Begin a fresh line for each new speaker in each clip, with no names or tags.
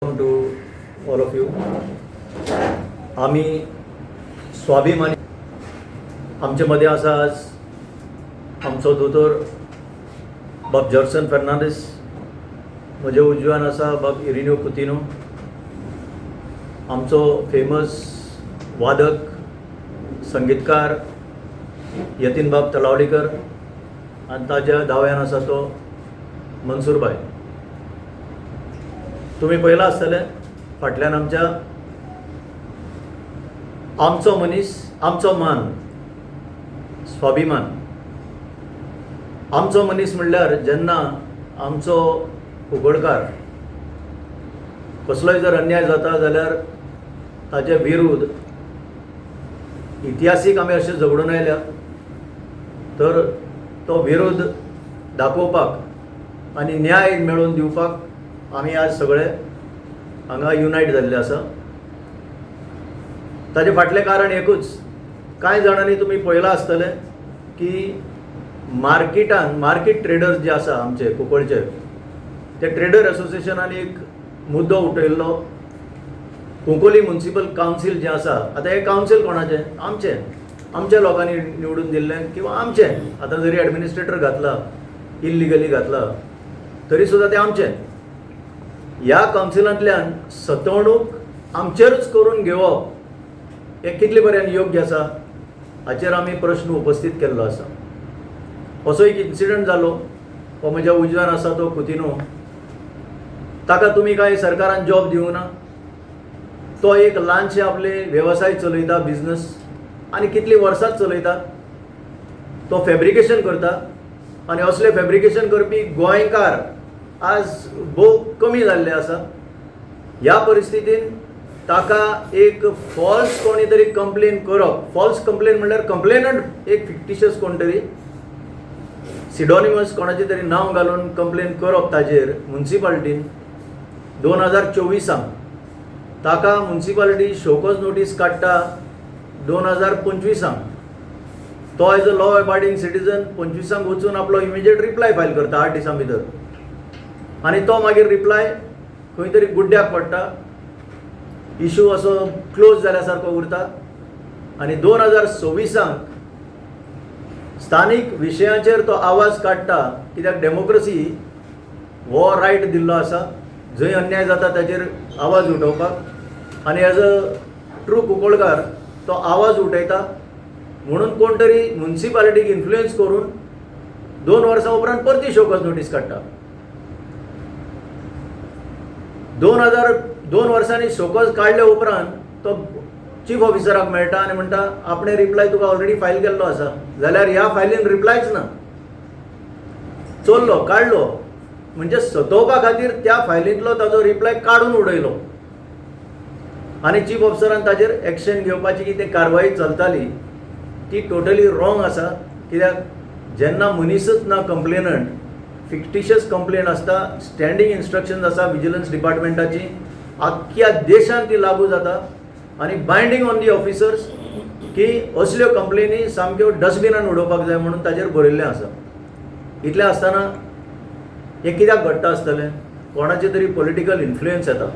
To all of you. आम्ही स्वाभिमानी आमचे मध्ये आसा आज आमचो दोतोर बाब जॉर्सन फर्नांडीस, म्हजे उजव्यान आसा बाब इरिन्यो कुतिनो, आमचो फेमस वादक संगीतकार यतीन बाब तलावडीकर आनी ताज्या दाव्यान आसा तो मनसूर भाई. तुम्ही पहिला आसतले फाटल्यान आमचो मनीस, आमचो मान, स्वाभिमान. आमचो मनीस म्हणल्यार जेन्ना आमचो उगडकार कसलोय जर अन्याय जाता जाल्यार ताचे विरुद्ध इतिहासीक आमी अशें झगडून आयल्या, तर तो विरोध दाखोवपाक आनी न्याय मेळोवन दिवपाक आमी आज सगळे हांगा युनायट जाल्ले आसा. ताजे फाटलें कारण एकूच. कांय जाणांनी तुमी पळयलां आसतलें की मार्केट ट्रेडर्स जे आसा आमचे कुंकळचे, ते ट्रेडर असोसिएशनान एक मुद्दो उठयल्लो. कुंकोली म्युनिसिपल कावन्सील जें आसा, आतां हें कावन्सील कोणाचें? आमच्या लोकांनी निवडून दिल्लें किंवा आमचें. आतां जरी एडमिनिस्ट्रेटर घातला, इल्लिगली घातला, तरी सुद्दां तें आमचें. ह्या कावन्सिलांतल्यान सतवणूक आमचेरूच करून घेवप हें कितले पर्यंत योग्य आसा हाचेर आमी प्रश्न उपस्थित केल्लो आसा. असो एक इन्सिडंट जालो. हो म्हज्या उजव्यान आसा तो कुतिनो. ताका तुमी कांय सरकारान जॉब दिवंक ना. तो एक ल्हानशे आपले वेवसाय चलयता, बिझनस, आनी कितलीं वर्सां चलयता. तो फॅब्रिकेशन करता आनी असले फॅब्रिकेशन करपी गोंयकार आज भोव कमी जाल्ले आसा. ह्या परिस्थितीन ताका एक फॉल्स कोणी तरी कंप्लेन करप. फॉल्स कंप्लेन म्हणल्यार कंप्लेनंट एक फिक्टिशियस कोण तरी सिडोनिमस कोणाचें तरी नांव घालून कंप्लेन करप ताजेर म्युनिसिपालिटीन. 2024 ताका म्युनिसिपालिटी शोकॉज नोटीस काडटा 2025. तो एज अ लॉ अबायडिंग सिटीजन 25 वचून आपलो इमिजिएट रिप्लाय फायल करता 8 दिसां भितर. आनी तो मागीर रिप्लाय खंय तरी गुड्ड्याक पडटा. इशू असो क्लोज जाल्या सारको उरता. आनी 2026 स्थानीक विशयांचेर तो आवाज काडटा, कित्याक डेमोक्रेसी हो रायट दिल्लो आसा जंय अन्याय जाता ताचेर आवाज उठोवपाक. आनी एज अ ट्रू कुंकळकार तो आवाज उठयता. म्हणून कोण तरी म्युनिसिपालिटीक इन्फ्लुएन्स करून 2 वर्सां उपरांत परती शोकॉज नोटीस काडटा. 2 वर्सांनी शोकॉज काडले उपरांत तो चीफ ऑफिसराक मेळटा आनी म्हणटा आपणे रिप्लाय तुका ऑलरेडी फायल केल्लो आसा. जाल्यार ह्या फायलीन रिप्लायच ना. चोरलो, काडलो, म्हणजे सतोवपा खातीर त्या फायलींतलो ताजो रिप्लाय काडून उडयलो. आनी चीफ ऑफिसरान ताजेर एक्शन घेवपाची कितें कारवाई चलताली ती टोटली रॉंग आसा. कित्याक जेन्ना मनीसच ना कंप्लेनंट, फिक्टिशियस कंप्लेन आसता, स्टँडींग इन्स्ट्रक्शन्स आसा विजिलन्स डिपार्टमेंटाची, आख्ख्या देशांत ती लागू जाता आनी बायंडींग ऑन दी ऑफिसर्स की असल्यो कंप्लेनी सामक्यो डस्टबिनान उडोवपाक जाय म्हणून ताजेर बरयल्लें आसा. इतलें आसतना हें कित्याक घडटा आसतलें? कोणाचें तरी पॉलिटिकल इन्फ्लुएन्स येता.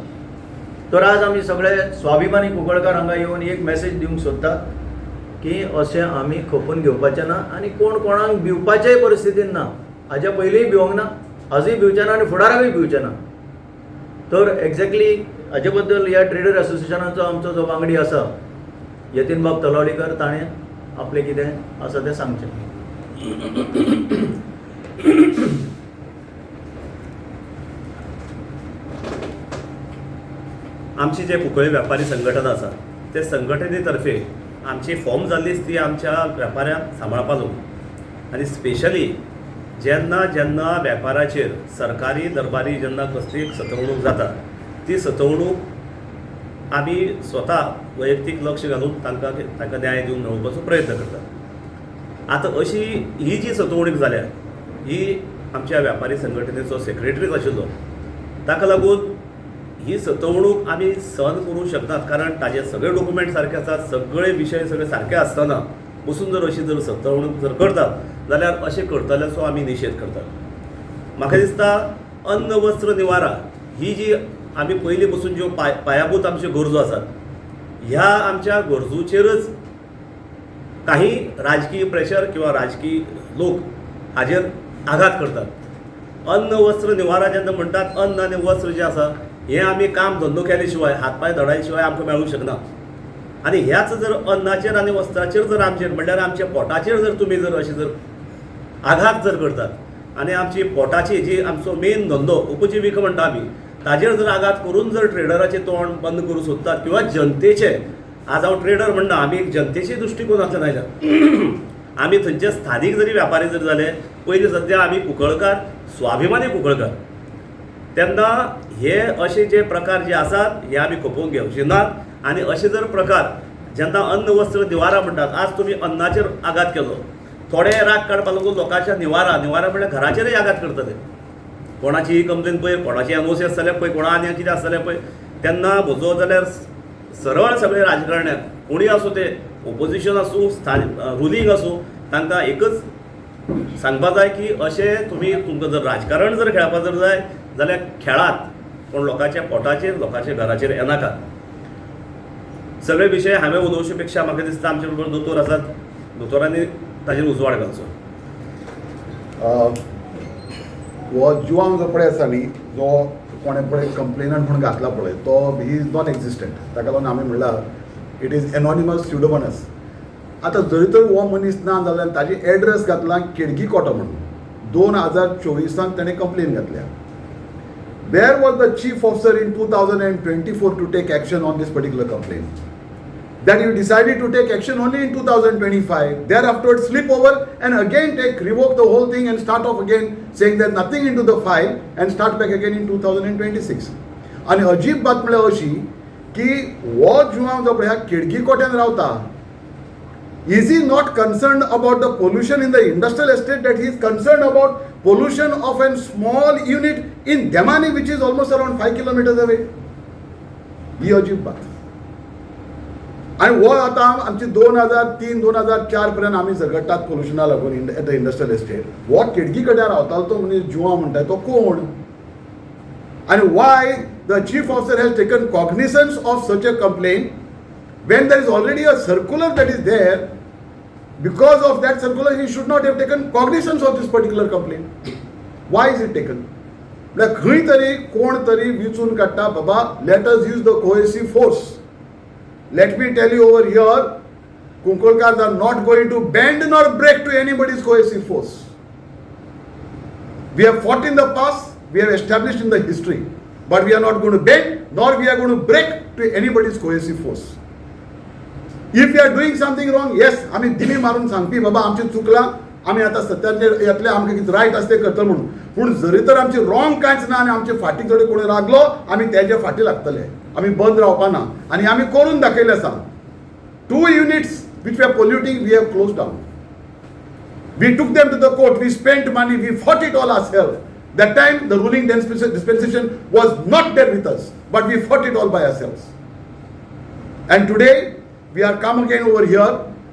तर आज आमी सगळे स्वाभिमानी कुंकळकार हांगा येवन एक मॅसेज दिवंक सोदता की अशें आमी खपून घेवपाचें ना आनी कोण कोणाक भिवपाचेय परिस्थितीन ना. हाज्या पयलींय भिवंक ना, आजूय भिवचें ना आनी फुडाराकूय भिवचें ना. तर एक्झॅक्टली हाजे बद्दल ह्या ट्रेडर असोसिएशनाचो आमचो जो वांगडी आसा यतीन बाब तलावडीकर, ताणें आपलें कितें आसा तें सांगचें.
आमची जे कुंकळी वेपारी संघटन आसा ते संघटने तर्फे आमची फॉर्म जाल्लीच ती आमच्या वेपाऱ्यांक सांबाळपाक. आनी स्पेशली जेन्ना वेपाराचेर सरकारी दरबारी जेन्ना कसली सतवणूक जाता, ती सतवणूक आमी स्वता वैयक्तीक लक्ष घालून तांकां न्याय दिवन मेळोवपाचो प्रयत्न करतात. आतां अशी ही जी सतवणूक जाल्या ही आमच्या वेपारी संघटनेचो सेक्रेटरीच आशिल्लो. ताका लागून ही सतवणूक आमी सहन करूंक शकतात. कारण ताजे सगळे डॉक्युमेंट सारके आसात, सगळे विशय सगळे सारके आसतना बसून जर अशी जर सतवणूक जर करतात जाल्यार अशें करतल्याचो आमी निशेध करतात. म्हाका दिसता अन्न वस्त्र निवारा ही जी आमी पयलीं पासून ज्यो पायाभूत आमच्यो गरजो आसात ह्या आमच्या गरजोचेरच काही राजकीय प्रेशर किंवा राजकीय लोक हाजेर आघात करतात. अन्न वस्त्र निवारा जेन्ना म्हणटात, अन्न आनी वस्त्र जें आसा हें आमी काम धंदो केले शिवाय, हातपाय धडाय शिवाय आमकां मेळूंक शकना. आनी ह्याच जर अन्नाचेर आनी वस्त्राचेर जर आमचेर म्हणल्यार आमच्या पोटाचेर जर तुमी जर अशें जर आघात जर करतात आनी आमची पोटाची जी आमचो मेन धंदो उपजिविका म्हणटा आमी ताजेर जर आघात करून जर ट्रेडराचें तोंड बंद करूं सोदतात किंवा जनतेचे, आज हांव ट्रेडर म्हणना, आमी एक जनतेचे दृश्टिकोनांतल्यान आयल्या. आमी थंयचे स्थानीक जरी व्यापारी जर जाले, पयलीं सद्या आमी कुंकळकार, स्वाभिमानी कुंकळकार, तेन्ना हे अशे जे प्रकार जे आसात हे आमी खपोवंक घेवचे नात. आनी अशे जर प्रकार जेन्ना अन्न वस्त्र निवारा म्हणटात, आज तुमी अन्नाचेर आघात केलो, थोडे राग काडपाक लागून लोकांच्या निवारा म्हणल्यार घराचेरय आघात करता ते. कोणाची कंप्लेन पळय, कोणाची एनओसी आसतले पळय, कोणा आनी कितें आसतलें पळय, तेन्ना म्हजो जाल्यार सरळ सगळे राजकारण्याक कोणीय आसूं, ते ओपोजिशन आसूं, रुलींग आसूं, तांकां एकच सांगपा जाय की अशें तुमकां जर राजकारण जर खेळपा जर जाय जाल्यार खेळात, पूण लोकांच्या पोटाचेर, लोकांच्या घराचेर येनाकात. सगळे विशय हांवें उलोवचे पेक्षा म्हाका दिसता आमचे बरोबर दोतोर आसात, दोतोरांनी ताजेर उजवाड घालचो.
हो जुवांव जो पळय आसा न्ही, जो कोणें पळय कंप्लेनंट म्हणून घातला पळय, तो ही इज नॉट एक्झिस्टंट. ताका लागून आमी म्हणल्यार इट इज एनॉनिमस स्युडोमोनस. आतां जरी तर हो मनीस ना जाल्यार ताजी एड्रेस घातला केडगी कोटो म्हणून. 2024 ताणें कंप्लेन घातल्या. Where was the chief officer in 2024 to take action on this particular complaint? That you decided to take action only in 2025. Thereafter slip over and again revoke the whole thing and start off again saying there's nothing into the file and start back again in 2026. आणि अजीब बात म्हळ्यार अशी की हो जुवांव जो पळय ह्या केडगी कोट्यान रावता, is he not concerned about the pollution in the industrial estate, that he is concerned about pollution of a small unit in Demani which is almost around 5 kilometers away? ही अजीब बात. आणि वो आतां आमची 2003-2004 पर्यंत आमी झगडटात पोल्युशना लागून एट द इंडस्ट्रियल एस्टेट. वो केडगी कडेन रावतालो तो मनीस जुवांव म्हणटा तो कोण? आणि why the chief officer has taken cognisance of such a complaint when there is already a circular that is there? Because of that circular he should not have taken cognizance of this particular complaint. Why is it taken? Like खंय तरी कोण तरी विचून काडटा बाबा, let us use the coercive force. Let me tell you over here, Kunkolkars are not going to bend nor break to anybody's coercive force. We have fought in the past, we have established in the history, but we are not going to bend nor we are going to break to anybody's coercive force. If we are doing something wrong, yes, आमी दिमी मारून सांगपी बाबा आमचें चुकलां, आमी आतां सत्याचेर येतले, आमकां कितें रायट आसा तें करतले म्हणून. पूण जरी तर आमचें रॉंग कांयच ना आनी आमचे फाटीक जर कोणी रागलो आमी तेजे फाटी लागतले. आमी बंद रावपा ना आनी आमी करून दाखयलें आसा. 2 units which were polluting we have closed down. We took them to the court, we spent money, we fought it all ourselves. That time the ruling dispensation was not there with us, but we fought it all by ourselves. And today we are come again over here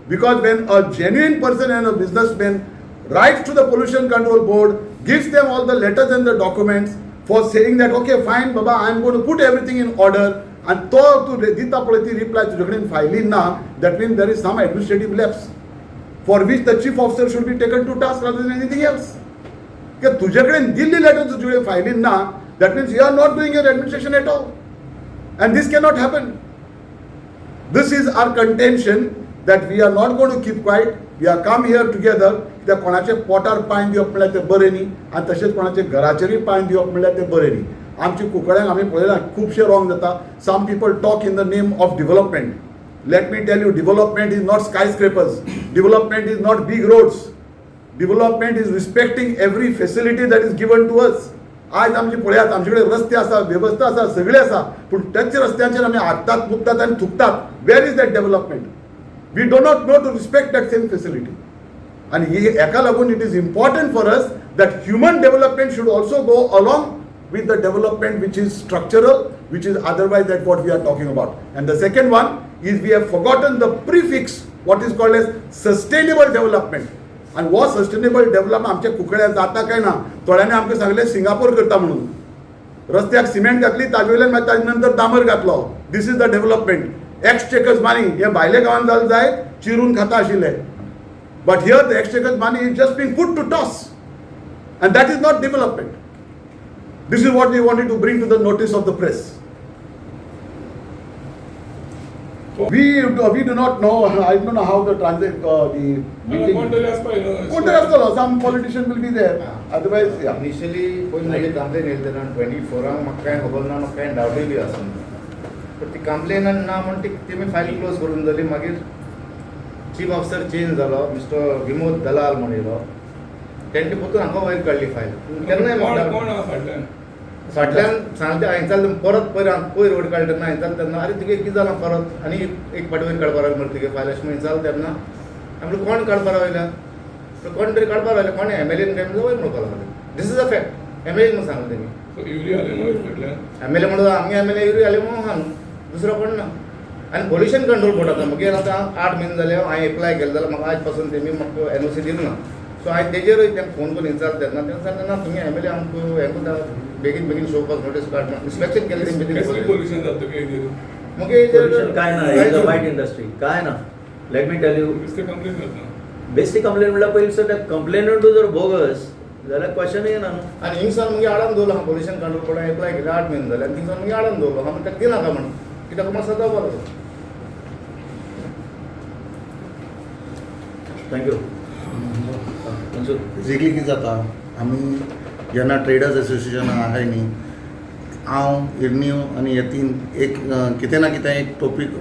because when a genuine person and a businessman writes to the Pollution Control Board, gives them all the letters and the documents for saying that okay fine baba I am going to put everything in order, and to dita pळय ती reply तुजे कडेन फायलीन ना, that means there is some administrative lapse for which the chief officer should be taken to task rather than anything else. कि तुजे कडेन Delhi letter तुजे कडेन फायलीन ना, that means you are not doing your administration at all, and this cannot happen. This is our contention that we are not going to keep quiet. We are come here together. त्या कोणाचे पोटार पांय दिवप म्हणल्यार ते बरें न्ही, आनी तशेंच कोणाचे घराचेरय पांय दिवप म्हणल्यार ते बरें न्ही. आमच्या कुंकळ्यांक आमी पळयलां खुबशे रॉंग जाता. Some people talk in the name of development. Let me tell you, development is not skyscrapers. Development is not big roads. Development is respecting every facility that is given to us. आज आमचे पळयात आमचे कडेन रस्ते आसा, वेवस्था आसा, सगळे आसा, पूण त्याच रस्त्यांचेर आमी हाडटात, मुकतात आनी थुकतात. Where is that development? We do not know to respect that same facility. आनी हेका लागून it is important for us that human development should also go along with the development which is structural, which is otherwise that what we are talking about. And the second one is we have forgotten the prefix, what is called as sustainable development. And what sustainable development आमच्या कुकड्या जाता काय ना, थोड्यांनी आमकां सांगले Singapore करता म्हणून. रस्त्याक cement घातली ताजे वयल्यान मागीर ताजे नंतर डांबर घातलो. This is the development. Exchequer's money हे भायल्या गांवांत जालें जाय चिरून खाता आशिल्ले. But here the exchequer's money is just being put to toss and that is not development. This is what we wanted to bring to the notice of the press. We do not know. I don't know how the meeting. कोणतरी आसतलो. Some politician will be there. Otherwise, yeah.
Initially पयलीं म्हाजी complain येयली तेन्ना 24 म्हाका कांय खबर ना, म्हाका कांय डावटूय बी आसना. पण ती कंप्लेन ना म्हण तेमी फायल क्लोज करून जाली. मागीर चीफ ऑफिसर चेंज जालो, मिस्टर विमोद दलाल म्हण येयलो. तेंणी परतून हांगा वयर काडली फायल. केन्नाय फाटल्यान सांगले हांवें जालें परत पयर वयर काडली तेन्ना हांवें जालें तेन्ना आरे तुगे कितें जालां परत आनी एक फावटी वयर काडपाक लागलो मरे तुगे फायल अशें म्हणून जालें तेन्ना हांवें म्हणलें कोण काडपाक लायल्या. कोण तरी काडपाक लायलें. कोणें एमएलएन काय वयर म्हणपाक लागलें. This is a fact. एमएलएन म्हणून सांगलें तेमी. एमएलए म्हणून आमगे एमएलए युरी घाले म्हणून आहा न्हू, दुसरो कोण ना. आनी पोल्युशन कंट्रोल बोर्ड आसा मागीर आतां 8 म्हयने जाले हांवें एप्लाय केलें जाल्यार म्हाका आज पासून तेमी म्हाका एनओसी दिना. सो हांवें तेजेरूय तेंका फोन करून विचारलें तेन्ना तेन्ना सांगलें ना तुमी एमएलए आमकां हें करता बेगीन बेगीन शोवपाक नोटीस काड. इन्स्पेक्शन केलें तेंच्यांनी.
पोल्युशन काय ना, इज अ वायट इंडस्ट्री काय ना. Late me tell you, bestie complain म्हणल्यार पयलीं सर कंप्लेनंटू जर बोगस जाल्यार क्वेश्चन येना न्हू.
आनी हिंगसान मागीर आडावन दवरलो हांव पोल्युशन कंट्रोल बोर्डान एप्लाय केलें 8 म्हयने जाले आनी थिंगसान मागीर आडावन दवरलो. हांव ताका दिनाका म्हण कित्याक मातसो दवरलो.
थँक्यू.
बेजिकली कितें जाता आमी जेन्ना ट्रेडर्स एसोसिएशन आहाय न्ही, हांव इरन्यू आनी हे तीन एक कितें ना कितें एक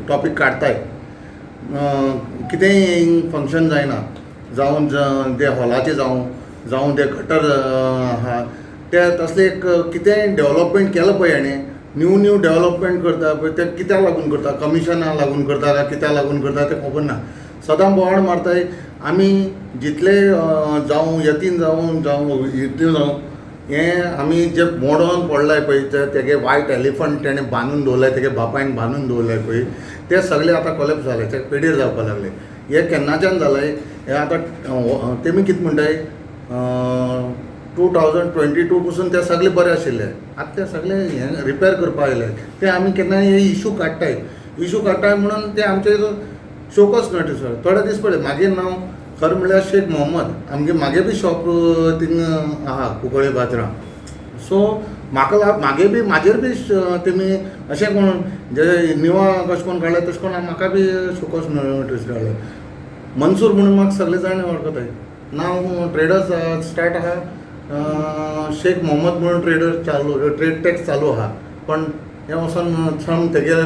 टॉपीक काडटाय. कितेंय फंक्शन जायना जावं ते हॉलाचें जावं ते गटर आहा ते तसले एक कितेंय डेव्हलपमेंट केलं पळय हाणें न्यू डेव्हलपमेंट करता पळय ते कित्याक लागून करता, कमिशनाक लागून करता काय कित्याक लागून करता तें खबर ना. सदां बोवाळ मारताय. आमी जितले जावं यतीन जावं इरन्यू जावं हें आमी जे मोडोन पडलाय पळय तेगे व्हायट एलिफंट तेणें बांदून दवरलाय, तेगे बापायन बांदून दवरलाय पळय ते सगळे आतां कोलॅप्स जाले, ते पेडेर जावपाक लागले. हे केन्नाच्यान जालें हें आतां तेमी कितें म्हणटाय 2022 पासून ते सगळे बरे आशिल्ले. आतां ते सगळे हें रिपेर करपाक आयले. ते आमी केन्नाय हे इशू काडटाय म्हणून ते आमचे शोकस नोटीस. थोडे दीस पळय म्हागे नांव खरें म्हणल्यार शेख मोहम्मद. म्हागे बी शॉप थिंग आहा कुंकळे बाजरां. सो म्हाजेर बी तेमी अशें कोण जे निवा कशें कोन्न काडले तशें कोन्न म्हाका बी शोकस नोटीस काडले. मनसूर म्हणून म्हाका सगळे जाण वळखताय. नांव ट्रेडर्स स्टार्ट आहा शेख मोहम्मद म्हणून ट्रेड टॅक्स चालू आहा. पण हे वचोन सम तेगे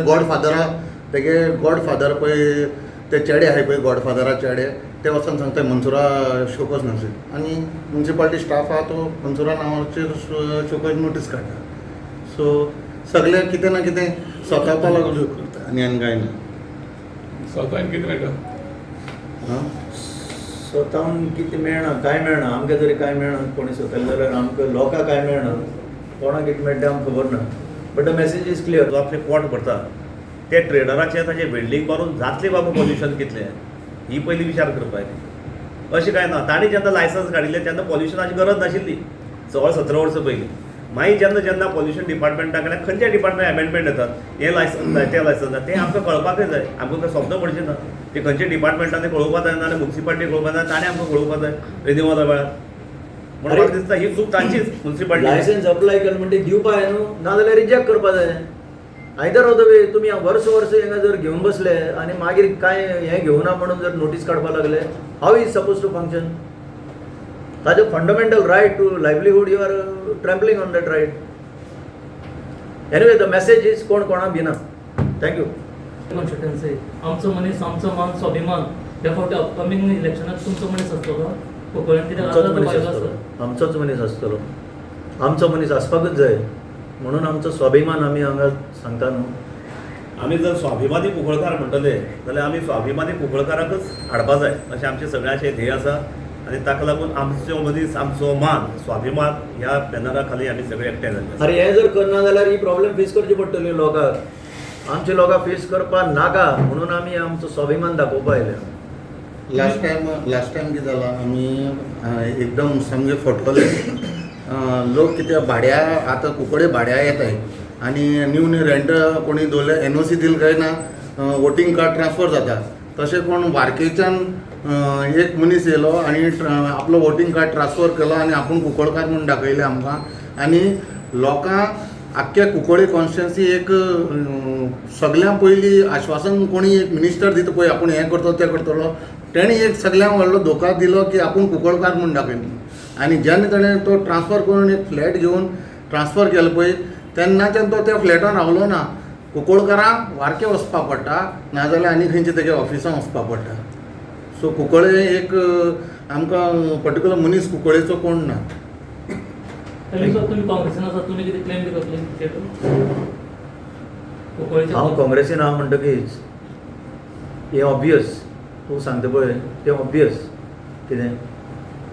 गॉडफादर पळय ते चेडे आहाय पळय गॉडफादरा चेडे ते वचोन सांगताय मनसुरा शोकस नोटीस. आनी म्युन्सिपालिटी स्टाफ आहा तो मनसुरा नांवाचेर शोकस नोटीस काडटा. सो सगळे कितें ना कितें स्वतावपा लागून करता आनी कांय ना.
स्वतान कितें मेळटा?
स्वताहून कितें मेळना, कांय मेळना. आमकां जरी कांय मेळना कोणी स्वतःले जाल्यार आमकां लोकांक कांय मेळना. कोणाक कितें मेळटा आमकां खबर ना. But the message is clear.
जो आपले पोट भरता ते ट्रेडराचे ताजे वेल्डिंग मारून जातले बाबा पोल्युशन कितलें ही पयली विचार करपाक. अशें कांय ना. ताणी जेन्ना लायसन्स काडिल्लें तेन्ना पोल्युशनाची गरज नाशिल्ली 16-17 वर्सां पयलीं. मागीर जेन्ना पोल्युशन डिपार्टमेंटा कडेन खंयचे डिपार्टमेंट अमेंडमेंट येतात हे लायसन्स जाय ते लायसन्स जाय ते आमकां कळपाकूय जाय. आमकां तें सोंपता पडचें ना. ते खंयचे डिपार्टमेंटान कळोवपाक जाय ना म्युन्सिपालिटी कळोवपाक जाय ताणें आमकां कळोवपाक जाय रिन्यूवला वेळार. म्हणून म्हाका दिसता ही चूक तांचीच म्युन्सिपालिटी.
लायसन्स अप्लाय केलें म्हणटे दिवपा जाय न्हू, नाजाल्यार रिजेक्ट करपा जाय. आयदर ऑफ द वे तुमी वर्स हिंगा जर घेवन बसले आनी मागीर कांय हें घेवना म्हणून जर नोटीस काडपाक लागले how is suppose to function. ताजो fundamental right to livelihood you are trampling on that right. Anyway the message is कोण कोणाक भिना. थँक्यू.
कॉन्स्टिट्युएन्सी आमचो मनीस आमचो मान स्वाभिमान ह्या फावटी अपकमिंग इलेक्शनात तुमचो मनीस आसतलो. कोंकणांत कित्याक
आमचोच मनीस आसतलो. आमचो मनीस आसपाकूच जाय म्हणून आमचो स्वाभिमान आमी हांगा सांगता न्हू.
आमी जर स्वाभिमानी कुंकळकार म्हणटले जाल्यार आमी स्वाभिमानी कुंकळकाराकच हाडपा जाय अशें आमचें सगळ्यांचें ध्येय आसा. आनी ताका लागून आमचो मनीस आमचो मान स्वाभिमान ह्या बॅनरा खाली आमी सगळे एकठांय जाल्ले.
अरे हें जर करना जाल्यार ही प्रॉब्लेम फेस करची पडटली लोकांक. आमचे लोकांक फेस करपाक नाका म्हणून आमी आमचो स्वाभिमान दाखोवपा आयले.
लास्ट टायम कितें जालां आमी एकदम सामके फटकले लोक कितें भाड्या आतां कुंकळे भाड्या येताय आनी न्यू रेंट कोणी दवरले NOC दिल काय ना वोटींग कार्ड ट्रान्सफर जाता तशें कोण वारकेच्यान एक मनीस येयलो आनी आपलो वोटींग कार्ड ट्रान्सफर केलो आनी आपूण कुंकळकार म्हणून दाखयलें आमकां आनी लोकांक आख्ख्या कुंकळे कॉन्स्टिट्युएन्सी एक सगळ्यां पयलीं आश्वासन कोणी एक मिनिस्टर दिता पळय आपूण हें करतलो तें करतलो तेणी एक सगळ्यांक व्हडलो धोका दिलो की आपूण कुंकळकार म्हणून दाखयलें आनी जेन्ना ताणें तो ट्रान्सफर करून एक फ्लॅट घेवन ट्रान्सफर केलो पळय तेन्नाच्यान तो त्या फ्लॅटान रावलो ना कुंकळकारांक वारके वचपाक पडटा नाजाल्यार आनी खंयच्या तेच्या ऑफिसान वचपाक पडटा सो कुंकळे एक आमकां पर्टिक्युलर मनीस कुंकळेचो कोण ना
तुम्ही काँग्रेसीन आसा तुम्ही कितें क्लेम बी करतले
हांव काँग्रेसीन हांव म्हणटकीच हें ऑब्वियस तूं सांगता पळय तें ऑब्वियस कितें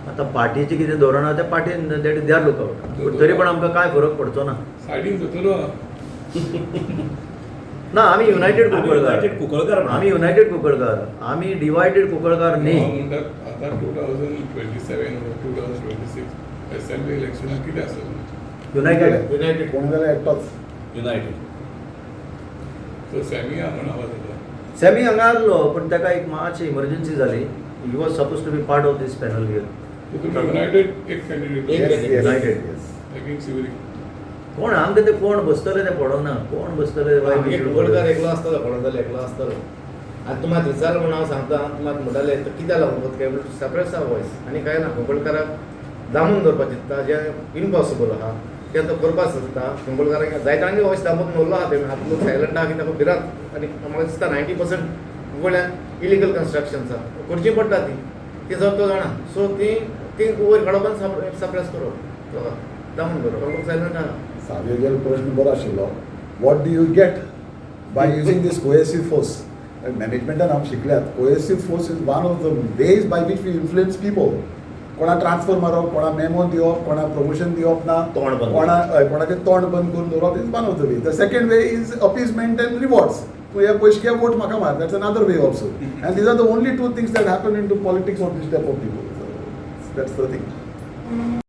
आतां पार्टीचें कितें धोरण आहा तें पार्टीन दे आर लुकआउट पूण तरी पण आमकां कांय फरक पडचो ना
सायडीन जातलो
ना आमी युनायटेड कुंकळकार
United कुंकळकार
आमी युनायटेड कुंकळकार आमी डिवायडेड कुंकळकार न्ही
म्हणटात आतां 2027 or 2026 असेंब्ली इलेक्शनाक कितें आसतलें
युनायटेड
युनायटेड
कोण जाल्यार एकटोच
युनायटेड
सो सेमिया म्हण आवाज येता
सॅमी हांगा आसलो पण ताका एक मातशी इमर्जन्सी जाली he was suppose to be part of this panel here
so तुमी युनायटेड एक कॅन्डिडेट
युनायटेड
अगेन्स्ट शिवरी
कोण आमकां ते कोण बसतले ते पडोना कोण बसतले
कुंकळकार एकलो आसतलो कोण जाल्यार एकलो आसतलो आतां तूं मात विचार म्हणून हांव सांगता तूं मात म्हणटाले तर कित्याक लागून सेपरेट आसा वॉयस आनी कांय ना कुंकळकाराक दामून दवरपाक चिंतता जें इम्पॉसिबल आहा तें तो करपाक सोदता कुंकळकाराक जायत्यांनी वॉयस दामून दवरलो आहा तेमी आतां लोक सायलंट आहा की ताका भिरांत आनी म्हाका दिसता 90% कुंकळ्यान इलिगल कन्स्ट्रक्शन्स आहा करची पडटा ती जर तो जाणा सो ती वयर काडप आनी सप्रेस करप लोकांक दामून दवरप लोक सायलंट आहा
सावेगेल प्रश्न बरो आशिल्लो what do you get by using this coercive force मॅनेजमेंटान आमी शिकल्यात coercive force is one of the ways by which we influence people कोणा ट्रान्सफर मारप कोणा मेमो दिवप कोणा प्रमोशन दिवप ना
तोंड बंद
कोणाचें तोंड बंद करून दवरप is one of the way the second way is appeasement and rewards तूं हे पयशे घे वोट म्हाका मार that's another way also and these are the only two things that happen in to politics of this type of people that's the thing